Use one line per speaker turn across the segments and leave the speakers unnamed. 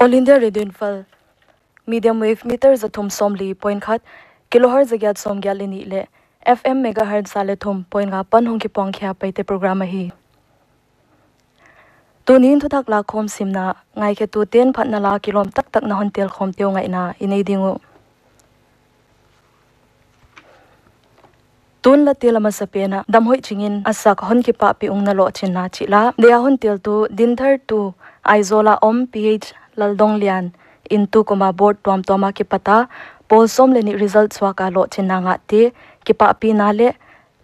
All India Radio Imphal medium wave meter zathum somli point khat kilohertz zagyat som gyalini le FM megahertz sale thum point ga pan hong ki pong khya paite program hi tunin Thuthak Lakkhawm Simna Ngaihkhiakna ten Phatna la kilom tak tak na hontel khom teu ngai na inei dingu tun Lateel masapena Damhoihching asak hon Kipahpih na Lohchinna chila dea hontel tu dinthar tu aizola ph laldong lian into koma board tuam toma ki pata polsom leni results wa ka Lohchinna nga te Kipahpih na le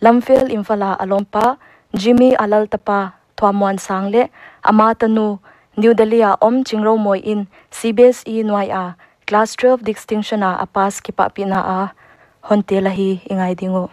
lamfel Imphal alompa Jimmy alal tapa thuamwan sangle amatanu New Delhi chingro moi in CBSE noi class 12 distinction apas Kipahpih na hontela hi ingai dingo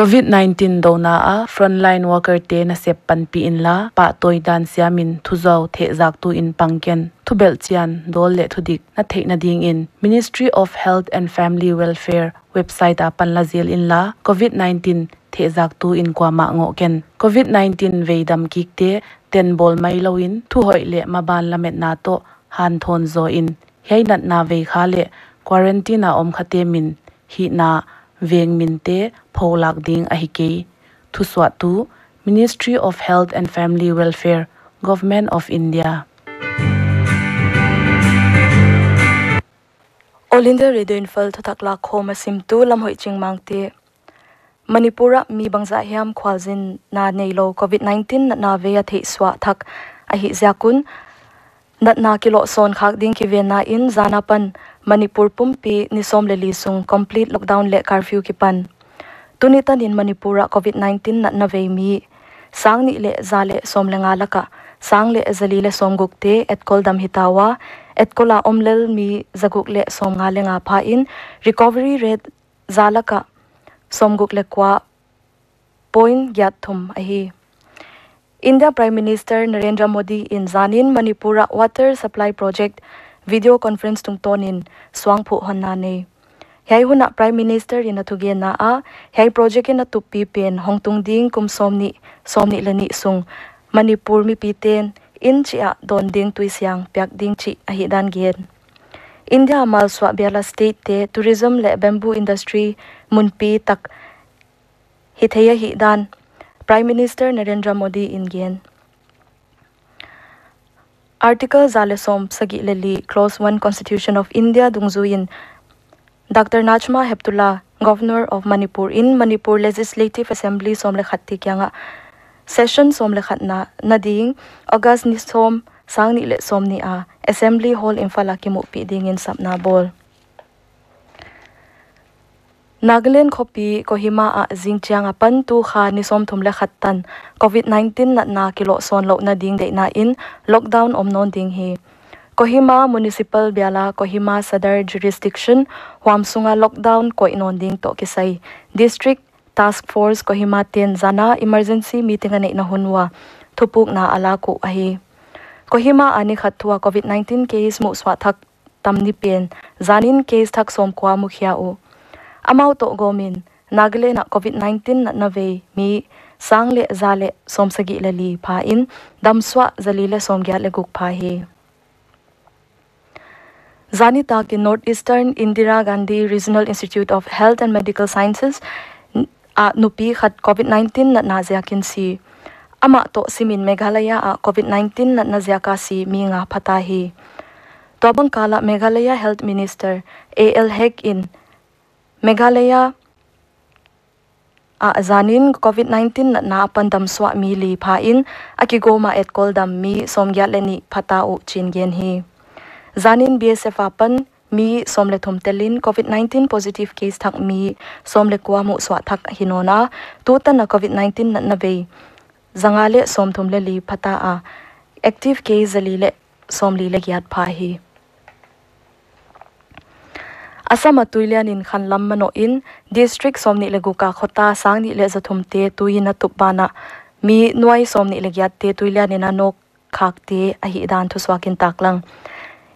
COVID-19 dona frontline worker te na sep panpi in la pa toy dan siamin thuzau the jak tu in pangken thubel chian dol le thudik na theina ding in Ministry of Health and Family Welfare website a panla zel in la COVID-19 the jak tu in kwa ma ngo ken COVID-19 veidam kikte ten bol mai loin thu hoi le maban lamet na to han thon zo in heinat na ve khale quarantine om khate min hi na veng minte pholak ding ahike thuswa tu Ministry of Health and Family Welfare Government of India. All India Radio Imphal Thuthak Lakkhawm simtu Lamhoihching Mangte Manipura mi bangza hiam khwalzin na neilo COVID-19 na veya the swa thak ahi zakun natna kilo son khak ding ki vena in zanapan Manipur pumpi nisom le lisung complete lockdown le curfew kipan tunitan in Manipura COVID-19 na ve mi sang ni le zale som le ngalaka sang le zali le som gukte et koldam hitawa et kola omlel mi zaguk le som ngale nga pha in recovery rate zalaka som guk le kwa point gyat thum ahi India Prime Minister Narendra Modi in Zanin Manipura Water Supply Project video conference tung tonin swangphu honna ne hei huna Prime Minister in athuge na hei project in atupi pen hongtung ding kum somni lani sung Manipur mi piten in chia don ding tuisyang pyak ding chi ahi dan gen India malswa Bela state te tourism le bamboo industry munpi tak hi theya hi dan Prime Minister Narendra Modi ingen Article Zale Som Sagi Leli Clause 1 Constitution of India Dungzuin Dr. Najma Heptullah, Governor of Manipur in Manipur Legislative Assembly Somle Khatti Kyanga Session Somle Khatna Nading August ni Som Sang ni le Som ni a Assembly Hall Imphal Kimu Piding in Sapna Bol Nagaland Kopi Kohima a Jingchiang a Pan tu kha ni Som Thumle Khattan COVID-19 na kilo son lo na ding de na in lockdown non ding hi Kohima Municipal Biala Kohima Sadar Jurisdiction Huamsunga Lockdown ko inonding to kisay District Task Force Kohima Ten Zana Emergency Meeting ane na hunwa Thupuk na ala ko ahi Kohima ani khatwa COVID-19 case mu swathak tamni pen zanin case thak som kwa mukhya u Amau to gomin Nagle na COVID-19 na ve mi sangle zale somsagi lali pha in damswa zalile somgya leguk pha hi Zanita ki Northeastern Indira Gandhi Regional Institute of Health and Medical Sciences a nupi khat COVID-19 na naziakin si ama to simin Meghalaya a COVID-19 na naziaka si mi nga phatahi Tobang kala Meghalaya Health Minister A-ngelte in Meghalaya a zanin COVID-19 na pandam swa mili phain akigoma et koldam mi somgya leni phatau chingen hi Zanin BSF apan mi somle thumtelin COVID-19 positive case thak mi somle kwamu swa thak hinona tuta na COVID-19 na ve zangale som thumle li phata a active case zalile somli le gyat phahi Asama tuilian in khanlam mano in district somni leguka khota sangni le zathumte tuina tupana mi nuai somni le gyat te tuilian in anok khakte ahi dan thuswakin taklang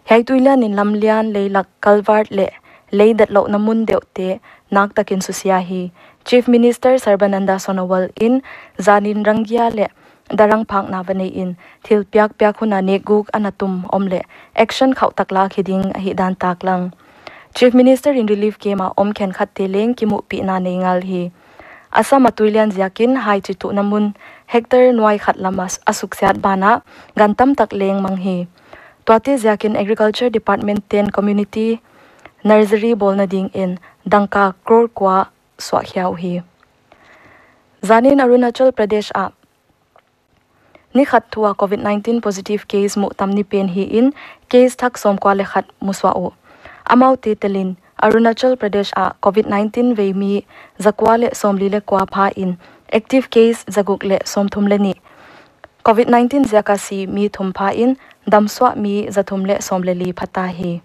Hai tuilan in lamlian leilak kalvart le leidat lo namun deute nak takin susiahi Chief Minister Sarbananda Sonowal in zanin rangya le darang phang na bane in thil pyak huna ne guk anatum omle action khau takla khiding hi dan taklang Chief Minister in relief kema khen khatte leng kimu pi na neingal hi Asama tuilan ziakin hai chitu namun hector nuai khatlamas asuksiat bana gantam tak leng manghi Tuati Ziakin Agriculture Department 10 Community Nursery Bolna ding in Dangka Kror Kwa Swakhiau hi. Zanin Arunachal Pradesh a Ni khatwa COVID-19 positive case mu tamni pen hi in case thak som kwa le khat muswao. Amau te telin Arunachal Pradesh a COVID-19 ve mi zakwa le somli le kwa pha in active case zaguk le som thum le ni. COVID-19 zakasi mi thum pha in damswa mi zathumle somleli phatahi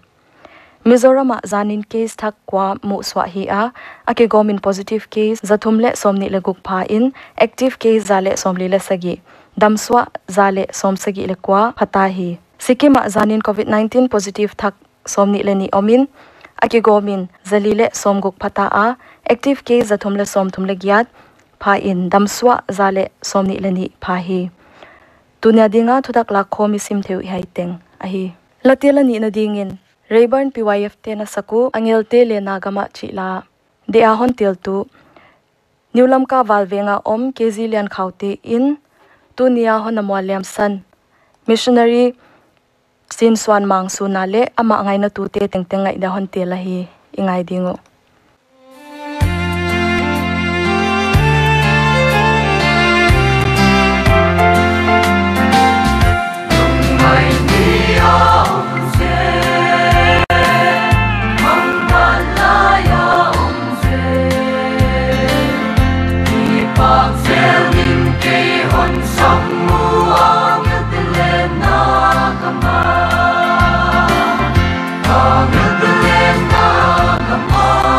Mizoram zanin case thak kwa mu swa hi a ake gomin positive case zathumle somni leguk pha in active case zale somli le sagi damswa zale somsagi le kwa phatahi Sikkim zanin COVID-19 positive thak somni leni omin ake gomin zalile somguk phata a active case zathumle somthumle gyat pha in damswa zale somni leni pha hi Tunya dinga Thuthak Lakkhawm simtheu haiteng ahi Lateel ani na dingin Rayburn PYF te na saku A-ngelte Lenna Gam Ah chila de a hon tel tu Niulam ka walvenga kezi lian khaute in tunia hon amwaliam san missionary sin Zuan mang sunale ama ngai na tu te tengteng ngai da hon tel hi ingai dingo
A-ngelte Lenna Gam Ah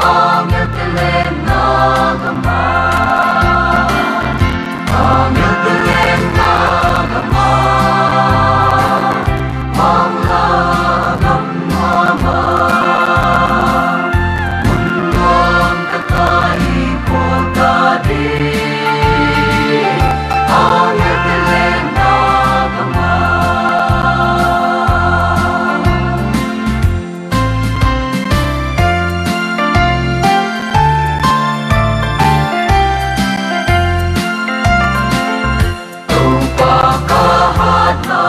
A-ngelte Lenna Gam Ah, A-ngelte Lenna Gam Ah, Mangla Gam Ah, Munduang takai kotadi, A-ngelte Lenna Gam Ah. Toupa Phatna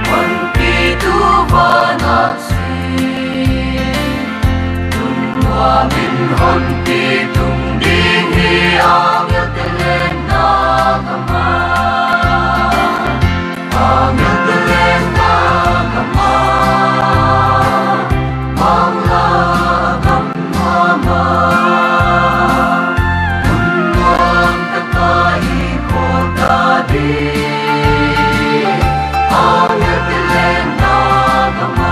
Wan pitu vanasi, Tumwa min hon pitung ding hi A-ngelte Lenna Gam Ah, A-ngelte Lenna Gam Ah, Mangla Gam Ah, Munduang takai kotadi, A-ngelte Lenna Gam Ah,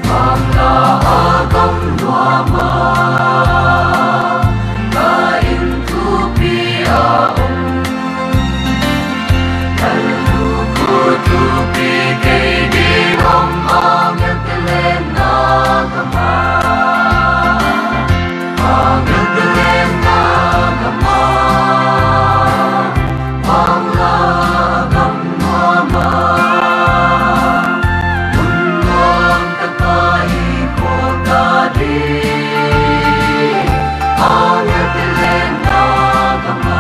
Mangla agam luama, kain tupi aong, lalu kutupi kay dirong, A-ngelte Lenna Gam Ah, A-ngelte Lenna Gam Ah, Mangla agam luama, Munduang takai kotadi, A-ngelte Lenna Gam Ah.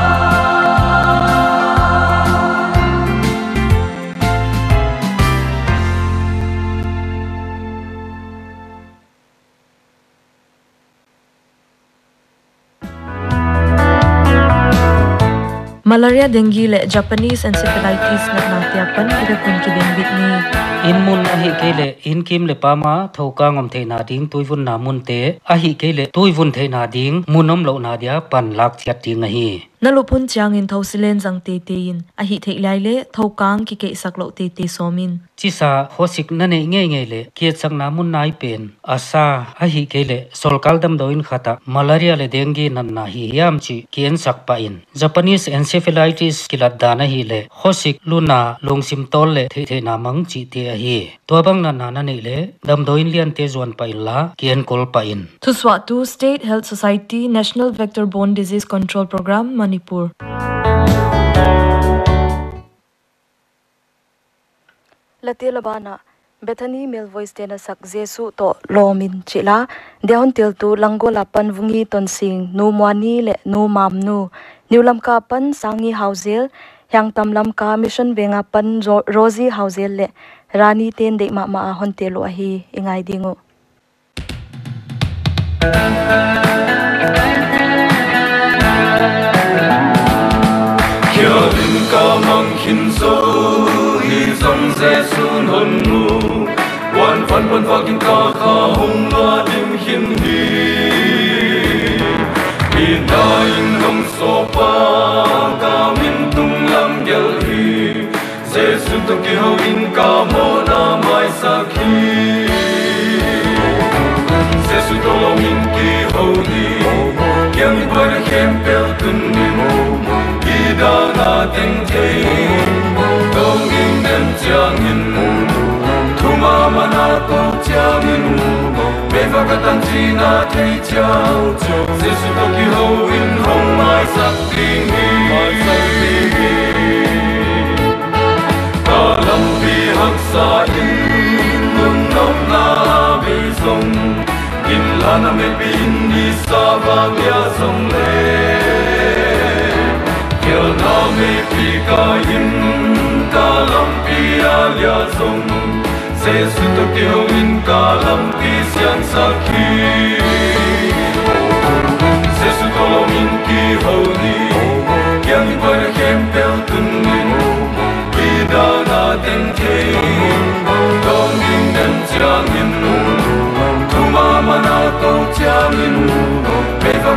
Malaria, dengue le Japanese encephalitis na natiapan ira kun kibeng Bethany.
Inmun ahi kele inkim le pama thoka ngom the na ding tuivun na mun te ahi kele tuivun the na ding munom lo na dia pan lak thiat ding ahi
Nalupun chiang in thosilen jang te te in ahi theilai le thokang ki ke saklo te te somin.
chisa hosik na ne nge nge le kiet sang na mun nai pen asa ahi kele solkal dam doin khata malaria le dengue nan na hi yam chi kien sak pa in Japanese encephalitis kilat dana hi le hosik luna longsim tol le the na mang chi te ahi to bang na na ne le dam doin lian te Zuan pa in la kien kol pa in
Thuswatu State Health Society National Vector-Borne Disease Control Program Manipur. Lateel bana Bethany male voice tena sak Jesu Toh Tawnin chila dehon til tu langola pan vungi ton sing nu mwani le nu mamnu niulam ka pan sangi hauzel hyang tamlam ka mission venga pan Rosie hauzel le rani ten de ma ma hon telo ahi ingai dingo.
Kyarin ka mang hin so hi som se sun hon mu, wan fan wan vakin ka kha hong la dim hin hi, hi na in hong so pa ka min tung lam gel hi, se sun to ki ho in ka mo na mai sak hi, se sun to lo min ki ho ni, kyang ni bar hem pel kun ni mo. Da na ting ting, dong in den chiang in, thu ma ma na ko chiang in, be va ka tan chi na thei chiao, Jesu to ki ho in hong mai sak ting hi, ka lam pi hak sa in, nung nom na be song, in la na me bin ni sa va ya song le. Kêu na me pi ka in ka lam pi alia song, se su to kêu in ka lam pi siang sakhi, se su to lo min ki ho ni, kyang bar hem pel tun ni, pi da na ten the, dong in den chiang in.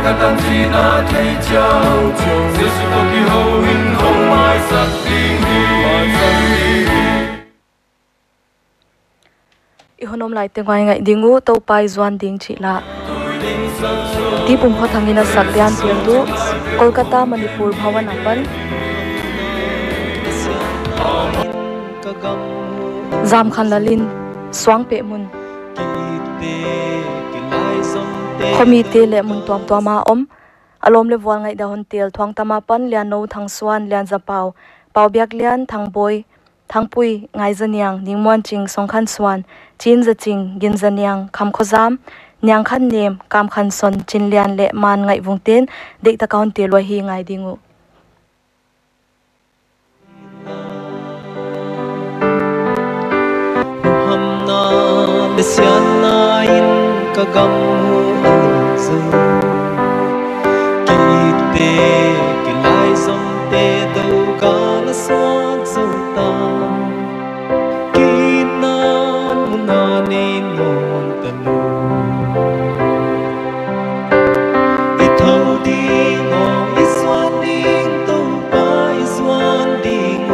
cả tâm trí na thấy cháu Jesu Toh ki hậu hình không ai sắc tình
Ihonom lai te ngai dingu Toupa Zuan ding chi la ti Pumkhothang ina sakyan tiang tu Kolkata Manipur Bhawan apan Zam khan lalin swang pe mun Komite le mun tuam tuama om alom le wal ngai da hon tel thwang tama pan lian no thang suan lian zapau pau biak lian thang boy thang pui ngai zaniang ningmon ching songkhan suan chin za ching gin zaniang kham khozam nyang khan nem kam khan son chin lian le man ngai vungten de ta kaun tel wa hi ngai dingu
hamna lesiana in kagam zu kite kilai som te do ka la swat zo ta kinan munane non tanu ithau ding o iswan ding Toupa iswan ding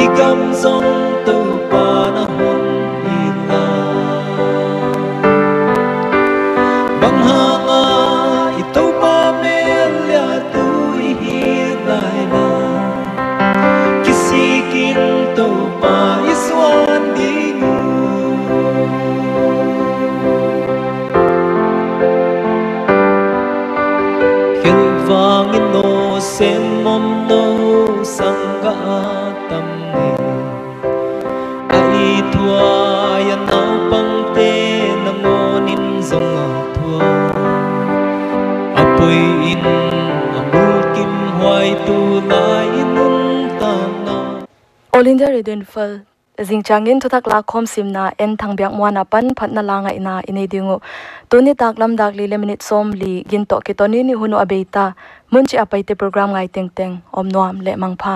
igam zong Toupa na hon ila bang hanga Toupa melia tu hi lai la kisikin Toupa iswan ding khel vangin no sen mom no sangga tam ne ai thua ya nau pang te nangonin zonga thua apoi in amul kim hwai tu lai nun ta na
All India Radio Imphal Jingchangin Thuthak Lakkhawm Simna en thangbiak mwana pan Phatna la ngai na ine dingu tuni tak lam dak li le minute som li gin to ki toni ni hunu abeita munchi apaite program ngai teng teng om noam le mangpha